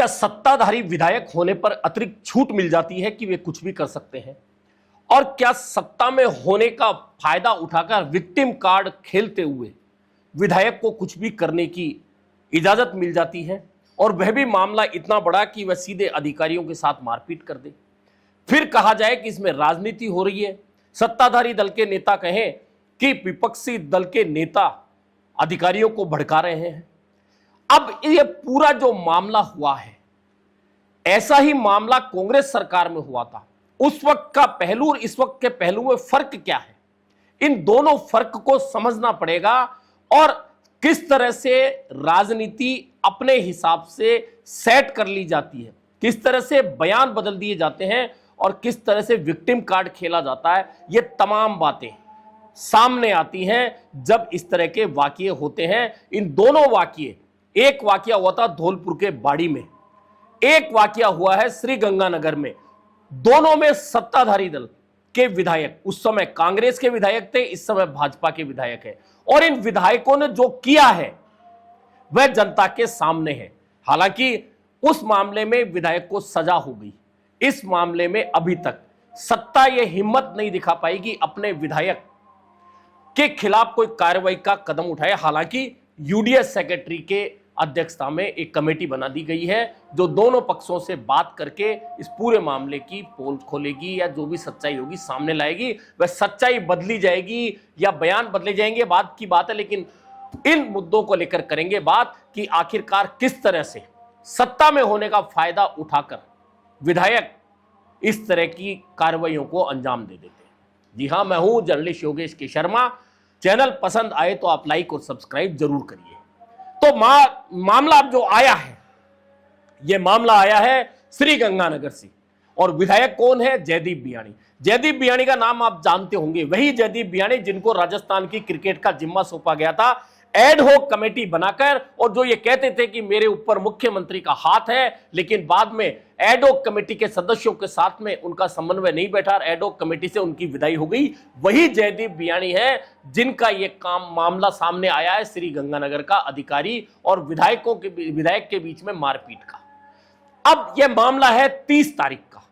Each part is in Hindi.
क्या सत्ताधारी विधायक होने पर अतिरिक्त छूट मिल जाती है कि वे कुछ भी कर सकते हैं? और क्या सत्ता में होने का फायदा उठाकर विक्टिम कार्ड खेलते हुए विधायक को कुछ भी करने की इजाजत मिल जाती है, और वह भी मामला इतना बड़ा कि वह सीधे अधिकारियों के साथ मारपीट कर दे? फिर कहा जाए कि इसमें राजनीति हो रही है। सत्ताधारी दल के नेता कहें कि विपक्षी दल के नेता अधिकारियों को भड़का रहे हैं। अब यह पूरा जो मामला हुआ है, ऐसा ही मामला कांग्रेस सरकार में हुआ था। उस वक्त का पहलू और इस वक्त के पहलू में फर्क क्या है, इन दोनों फर्क को समझना पड़ेगा। और किस तरह से राजनीति अपने हिसाब से सेट कर ली जाती है, किस तरह से बयान बदल दिए जाते हैं और किस तरह से विक्टिम कार्ड खेला जाता है, ये तमाम बातें सामने आती हैं जब इस तरह के वाकये होते हैं। इन दोनों वाकये, एक वाकया हुआ था धौलपुर के बाड़ी में, एक वाकया हुआ है श्री गंगानगर में। दोनों में सत्ताधारी दल के विधायक, उस समय कांग्रेस के विधायक थे, इस समय भाजपा के विधायक हैं, और इन विधायकों ने जो किया है वह जनता के सामने है। हालांकि उस मामले में विधायक को सजा हो गई। इस मामले में अभी तक सत्ता यह हिम्मत नहीं दिखा पाई कि अपने विधायक के खिलाफ कोई कार्रवाई का कदम उठाए। हालांकि यूडीएस सेक्रेटरी के अध्यक्षता में एक कमेटी बना दी गई है जो दोनों पक्षों से बात करके इस पूरे मामले की पोल खोलेगी, या जो भी सच्चाई होगी सामने लाएगी। वह सच्चाई बदली जाएगी या बयान बदले जाएंगे, बात की बात है, लेकिन इन मुद्दों को लेकर करेंगे बात कि आखिरकार किस तरह से सत्ता में होने का फायदा उठाकर विधायक इस तरह की कार्रवाइयों को अंजाम दे देते हैं। जी हां, मैं हूं जर्नलिस्ट योगेश के शर्मा। चैनल पसंद आए तो आप लाइक और सब्सक्राइब जरूर करिए। तो मामला अब जो आया है, यह मामला आया है श्री गंगानगर से, और विधायक कौन है? जयदीप बियाणी। जयदीप बियाणी का नाम आप जानते होंगे, वही जयदीप बियाणी जिनको राजस्थान की क्रिकेट का जिम्मा सौंपा गया था एड होक कमेटी बनाकर, और जो ये कहते थे कि मेरे ऊपर मुख्यमंत्री का हाथ है, लेकिन बाद में एड होक कमेटी के सदस्यों के साथ में उनका समन्वय नहीं बैठा, एड होक कमेटी से उनकी विदाई हो गई। वही जयदीप बियाणी है जिनका ये मामला सामने आया है श्री गंगानगर का अधिकारी और विधायक के बीच में मारपीट का। अब यह मामला है 30 तारीख का।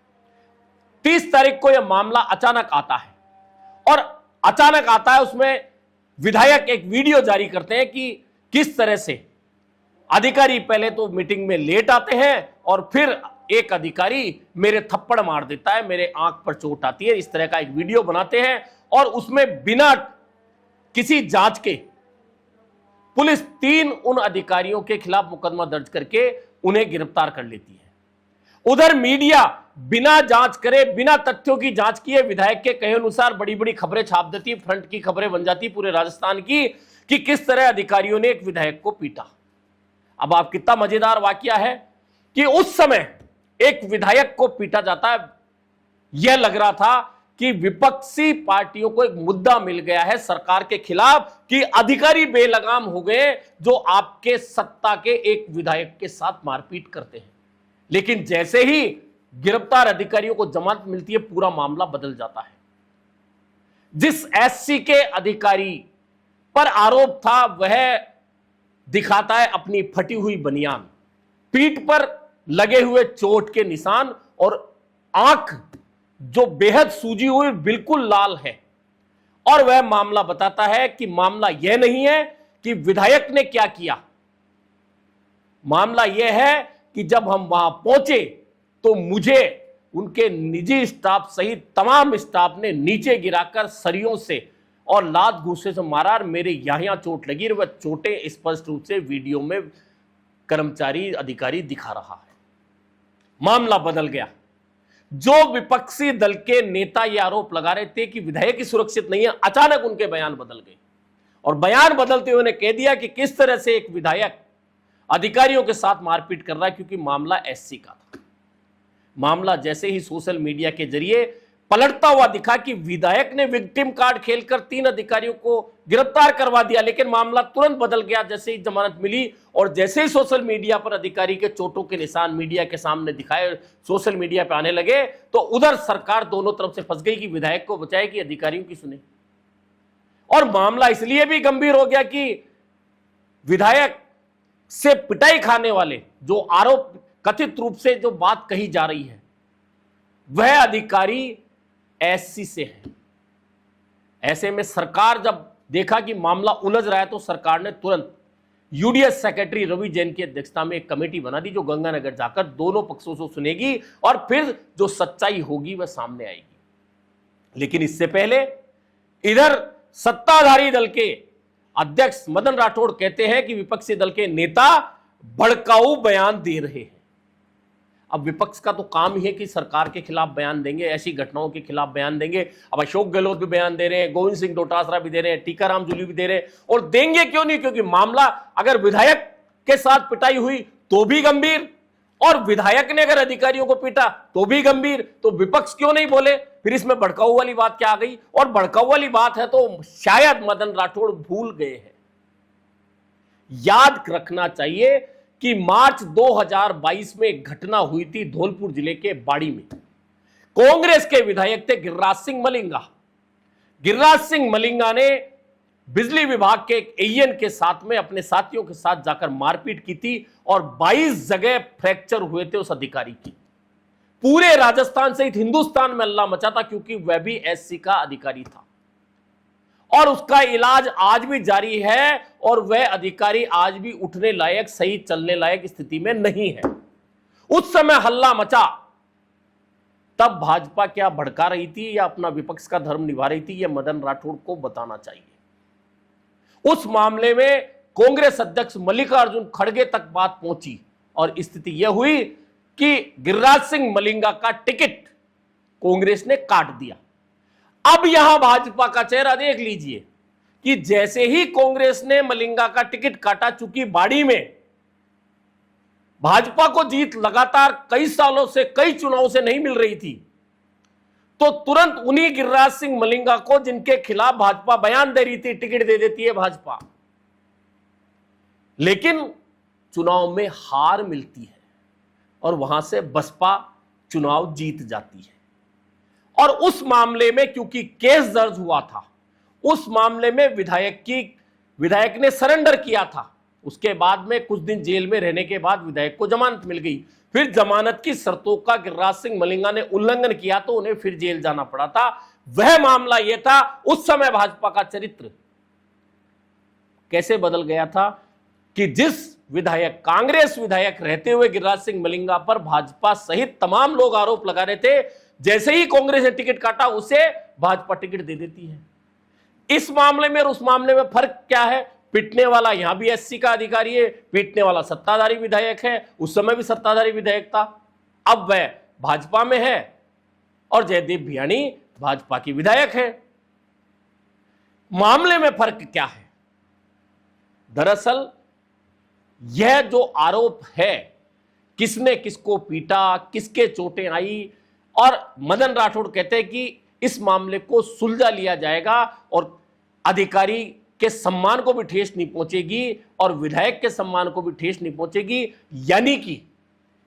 30 तारीख को यह मामला अचानक आता है, और अचानक आता है उसमें विधायक एक वीडियो जारी करते हैं कि किस तरह से अधिकारी पहले तो मीटिंग में लेट आते हैं और फिर एक अधिकारी मेरे थप्पड़ मार देता है, मेरे आंख पर चोट आती है। इस तरह का एक वीडियो बनाते हैं और उसमें बिना किसी जांच के पुलिस 3 उन अधिकारियों के खिलाफ मुकदमा दर्ज करके उन्हें गिरफ्तार कर लेती है। उधर मीडिया बिना जांच करे, बिना तथ्यों की जांच किए विधायक के कहे अनुसार बड़ी बड़ी खबरें छाप देती, फ्रंट की खबरें बन जाती पूरे राजस्थान की कि किस तरह अधिकारियों ने एक विधायक को पीटा। अब आप कितना मजेदार वाकया है कि उस समय एक विधायक को पीटा जाता है। यह लग रहा था कि विपक्षी पार्टियों को एक मुद्दा मिल गया है सरकार के खिलाफ कि अधिकारी बेलगाम हो गए जो आपके सत्ता के एक विधायक के साथ मारपीट करते हैं। लेकिन जैसे ही गिरफ्तार अधिकारियों को जमानत मिलती है, पूरा मामला बदल जाता है। जिस एससी के अधिकारी पर आरोप था वह दिखाता है अपनी फटी हुई बनियान, पीठ पर लगे हुए चोट के निशान और आंख जो बेहद सूजी हुई बिल्कुल लाल है। और वह मामला बताता है कि मामला यह नहीं है कि विधायक ने क्या किया, मामला यह है कि जब हम वहां पहुंचे तो मुझे उनके निजी स्टाफ सहित तमाम स्टाफ ने नीचे गिराकर सरियों से और लात घूंसे से मारा और मेरे यहां चोट लगी। और वह चोटें स्पष्ट रूप से वीडियो में कर्मचारी अधिकारी दिखा रहा है। मामला बदल गया। जो विपक्षी दल के नेता यह आरोप लगा रहे थे कि विधायक ही सुरक्षित नहीं है, अचानक उनके बयान बदल गए और बयान बदलते हुए उन्हें कह दिया कि किस तरह से एक विधायक अधिकारियों के साथ मारपीट कर रहा है, क्योंकि मामला एससी का था। मामला जैसे ही सोशल मीडिया के जरिए पलटता हुआ दिखा कि विधायक ने विक्टिम कार्ड खेलकर 3 अधिकारियों को गिरफ्तार करवा दिया, लेकिन मामला तुरंत बदल गया जैसे ही जमानत मिली। और जैसे ही सोशल मीडिया पर अधिकारी के चोटों के निशान मीडिया के सामने दिखाए, सोशल मीडिया पर आने लगे, तो उधर सरकार दोनों तरफ से फंस गई कि विधायक को बचाए कि अधिकारियों की सुने। और मामला इसलिए भी गंभीर हो गया कि विधायक से पिटाई खाने वाले जो आरोप कथित रूप से जो बात कही जा रही है वह अधिकारी एससी से है। ऐसे में सरकार जब देखा कि मामला उलझ रहा है तो सरकार ने तुरंत यूडीएस सेक्रेटरी रवि जैन की अध्यक्षता में एक कमेटी बना दी जो गंगानगर जाकर दोनों पक्षों से सुनेगी और फिर जो सच्चाई होगी वह सामने आएगी। लेकिन इससे पहले इधर सत्ताधारी दल के अध्यक्ष मदन राठौड़ कहते हैं कि विपक्षी दल के नेता भड़काऊ बयान दे रहे हैं। अब विपक्ष का तो काम ही है कि सरकार के खिलाफ बयान देंगे, ऐसी घटनाओं के खिलाफ बयान देंगे। अब अशोक गहलोत भी बयान दे रहे हैं, गोविंद सिंह डोटासरा भी दे रहे हैं, टीकाराम जूली भी दे रहे हैं। और देंगे क्यों नहीं? क्योंकि मामला अगर विधायक के साथ पिटाई हुई तो भी गंभीर, और विधायक ने अगर अधिकारियों को पीटा तो भी गंभीर, तो विपक्ष क्यों नहीं बोले? फिर इसमें भड़काऊ वाली बात क्या आ गई? और भड़काऊ वाली बात है तो शायद मदन राठौड़ भूल गए हैं। याद रखना चाहिए कि मार्च 2022 में एक घटना हुई थी धौलपुर जिले के बाड़ी में। कांग्रेस के विधायक थे गिरिराज सिंह मलिंगा। गिरिराज सिंह मलिंगा ने बिजली विभाग के एक एएन के साथ में अपने साथियों के साथ जाकर मारपीट की थी और 22 जगह फ्रैक्चर हुए थे उस अधिकारी की। पूरे राजस्थान सहित हिंदुस्तान में हल्ला मचा था क्योंकि वह भी एससी का अधिकारी था और उसका इलाज आज भी जारी है और वह अधिकारी आज भी उठने लायक, सही चलने लायक स्थिति में नहीं है। उस समय हल्ला मचा, तब भाजपा क्या भड़का रही थी या अपना विपक्ष का धर्म निभा रही थी, यह मदन राठौड़ को बताना चाहिए। उस मामले में कांग्रेस अध्यक्ष मल्लिकार्जुन खड़गे तक बात पहुंची और स्थिति यह हुई कि गिरिराज सिंह मलिंगा का टिकट कांग्रेस ने काट दिया। अब यहां भाजपा का चेहरा देख लीजिए कि जैसे ही कांग्रेस ने मलिंगा का टिकट काटा, चूंकि बाड़ी में भाजपा को जीत लगातार कई सालों से, कई चुनाव से नहीं मिल रही थी, तो तुरंत उन्हीं गिरिराज सिंह मलिंगा को, जिनके खिलाफ भाजपा बयान दे रही थी, टिकट दे देती है भाजपा। लेकिन चुनाव में हार मिलती है और वहां से बसपा चुनाव जीत जाती है। और उस मामले में क्योंकि केस दर्ज हुआ था, उस मामले में विधायक ने सरेंडर किया था। उसके बाद में कुछ दिन जेल में रहने के बाद विधायक को जमानत मिल गई। फिर जमानत की शर्तों का गिरिराज सिंह मलिंगा ने उल्लंघन किया तो उन्हें फिर जेल जाना पड़ा था। वह मामला यह था, उस समय भाजपा का चरित्र कैसे बदल गया था कि जिस विधायक, कांग्रेस विधायक रहते हुए गिरिराज सिंह मलिंगा पर भाजपा सहित तमाम लोग आरोप लगा रहे थे, जैसे ही कांग्रेस ने टिकट काटा उसे भाजपा टिकट दे देती है। इस मामले में और उस मामले में फर्क क्या है? पिटने वाला यहां भी एससी का अधिकारी है, पीटने वाला सत्ताधारी विधायक है। उस समय भी सत्ताधारी विधायक था, अब वह भाजपा में है और जयदीप भियानी भाजपा की विधायक है। मामले में फर्क क्या है? दरअसल यह जो आरोप है, किसने किसको पीटा, किसके चोटें आई, और मदन राठौड़ कहते हैं कि इस मामले को सुलझा लिया जाएगा और अधिकारी के सम्मान को भी ठेस नहीं पहुंचेगी और विधायक के सम्मान को भी ठेस नहीं पहुंचेगी। यानी कि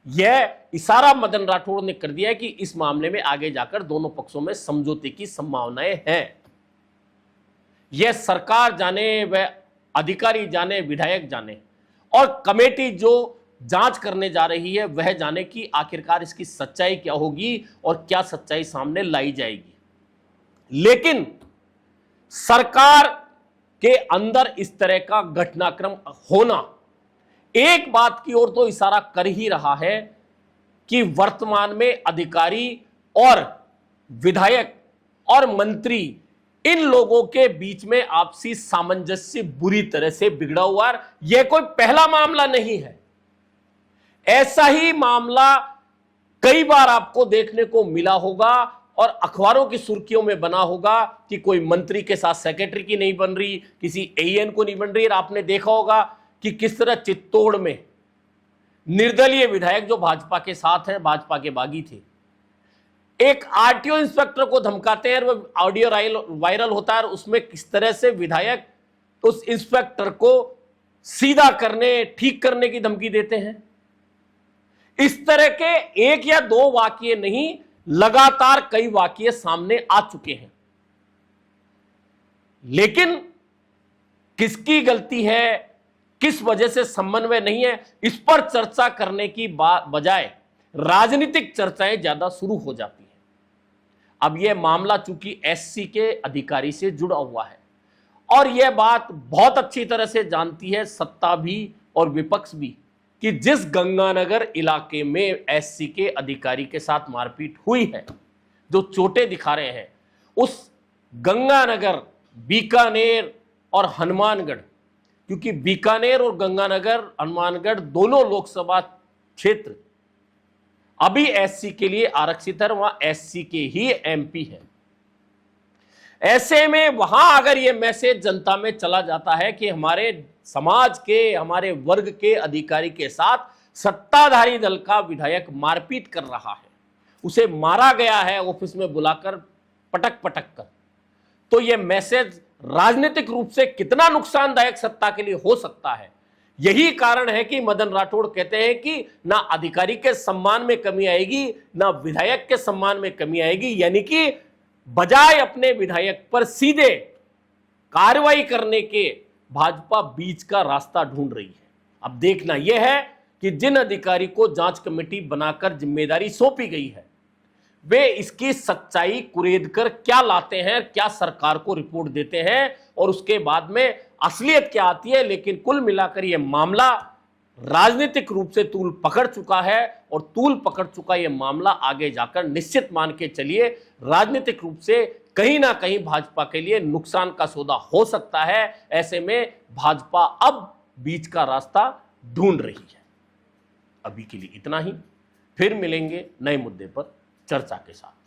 यह इशारा मदन राठौड़ ने कर दिया है कि इस मामले में आगे जाकर दोनों पक्षों में समझौते की संभावनाएं हैं। यह सरकार जाने, वह अधिकारी जाने, विधायक जाने, और कमेटी जो जांच करने जा रही है वह जाने कि आखिरकार इसकी सच्चाई क्या होगी और क्या सच्चाई सामने लाई जाएगी। लेकिन सरकार के अंदर इस तरह का घटनाक्रम होना एक बात की ओर तो इशारा कर ही रहा है कि वर्तमान में अधिकारी और विधायक और मंत्री, इन लोगों के बीच में आपसी सामंजस्य बुरी तरह से बिगड़ा हुआ है। यह कोई पहला मामला नहीं है। ऐसा ही मामला कई बार आपको देखने को मिला होगा और अखबारों की सुर्खियों में बना होगा कि कोई मंत्री के साथ सेक्रेटरी की नहीं बन रही, किसी एएन को नहीं बन रही। और आपने देखा होगा कि किस तरह चित्तौड़ में निर्दलीय विधायक जो भाजपा के साथ हैं, भाजपा के बागी थे, एक आरटीओ इंस्पेक्टर को धमकाते हैं, वो ऑडियो वायरल होता है और उसमें किस तरह से विधायक उस इंस्पेक्टर को सीधा करने, ठीक करने की धमकी देते हैं। इस तरह के एक या दो वाकये नहीं, लगातार कई वाकये सामने आ चुके हैं। लेकिन किसकी गलती है, किस वजह से समन्वय नहीं है, इस पर चर्चा करने की बजाय राजनीतिक चर्चाएं ज्यादा शुरू हो जाती हैं। अब यह मामला चूंकि एससी के अधिकारी से जुड़ा हुआ है और यह बात बहुत अच्छी तरह से जानती है सत्ता भी और विपक्ष भी कि जिस गंगानगर इलाके में एससी के अधिकारी के साथ मारपीट हुई है, जो चोटें दिखा रहे हैं, उस गंगानगर, बीकानेर और हनुमानगढ़, क्योंकि बीकानेर और गंगानगर, हनुमानगढ़ दोनों लोकसभा क्षेत्र अभी एससी के लिए आरक्षित है, वहां एससी के ही एमपी हैं। ऐसे में वहां अगर यह मैसेज जनता में चला जाता है कि हमारे समाज के, हमारे वर्ग के अधिकारी के साथ सत्ताधारी दल का विधायक मारपीट कर रहा है, उसे मारा गया है ऑफिस में बुलाकर पटक पटक कर, तो यह मैसेज राजनीतिक रूप से कितना नुकसानदायक सत्ता के लिए हो सकता है। यही कारण है कि मदन राठौड़ कहते हैं कि ना अधिकारी के सम्मान में कमी आएगी, ना विधायक के सम्मान में कमी आएगी, यानी कि बजाय अपने विधायक पर सीधे कार्रवाई करने के भाजपा बीच का रास्ता ढूंढ रही है। अब देखना यह है कि जिन अधिकारी को जांच कमेटी बनाकर जिम्मेदारी सौंपी गई है, वे इसकी सच्चाई कुरेद कर क्या लाते हैं, क्या सरकार को रिपोर्ट देते हैं और उसके बाद में असलियत क्या आती है। लेकिन कुल मिलाकर यह मामला राजनीतिक रूप से तूल पकड़ चुका है और तूल पकड़ चुका यह मामला आगे जाकर निश्चित मान के चलिए राजनीतिक रूप से कहीं ना कहीं भाजपा के लिए नुकसान का सौदा हो सकता है। ऐसे में भाजपा अब बीच का रास्ता ढूंढ रही है। अभी के लिए इतना ही, फिर मिलेंगे नए मुद्दे पर चर्चा के साथ।